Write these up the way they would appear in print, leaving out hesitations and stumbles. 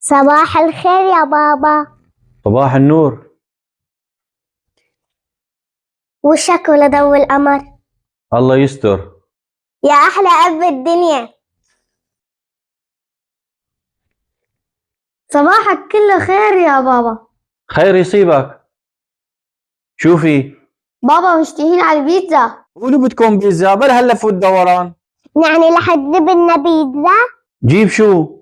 صباح الخير يا بابا. صباح النور. وشك ولا ضوء القمر؟ الله يستر. يا أحلى أب الدنيا. صباحك كله خير يا بابا. خير يصيبك. شو في؟ بابا مشتهين على البيتزا. قولوا بدكم بيتزا بلا هاللف والدوران. يعني رح تجيب لنا بيتزا؟ جيب شو؟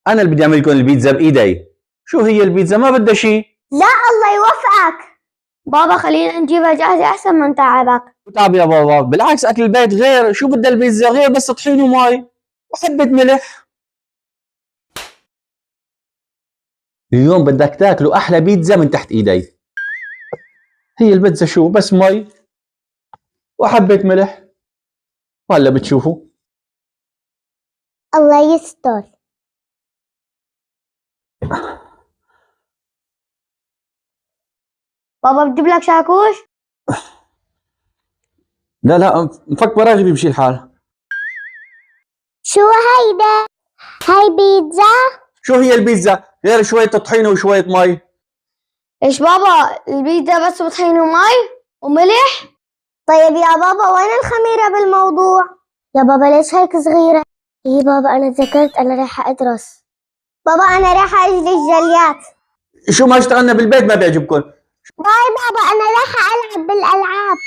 أنا اللي بدي أعمل لكم البيتزا بإيدي. شو هي البيتزا ما بدها شيء. لا الله يوفقك. بابا خلينا نجيبها جاهزة أحسن من تعبك. تعب يا بابا، بالعكس أكل البيت غير. شو بدها البيتزا غير بس طحين ومي وحبة ملح. اليوم بدك تاكلوا أحلى بيتزا من تحت إيدي. هي البيتزا شو بس مي وحبة ملح، وهلا بتشوفوا. الله يستر. بابا بجيب لك شاكوش؟ لا مفك براغي بيمشي الحال. شو هيدا؟ هاي بيتزا؟ شو هي البيتزا غير شوية طحينة وشوية مي؟ إيش بابا البيتزا بس بطحين ومي وملح؟ طيب يا بابا وين الخميرة بالموضوع؟ يا بابا ليش هيك صغيرة؟ إيه بابا أنا تذكرت أنا رايحة أدرس. بابا أنا رايحة أجلي الجليات. شو ما اشتغلنا بالبيت ما بيعجبكم؟ باي بابا أنا رايحة ألعب بالألعاب.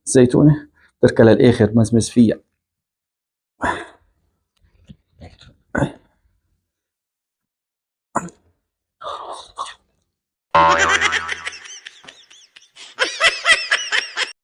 زيتونة تركها للآخر مزمز فيها.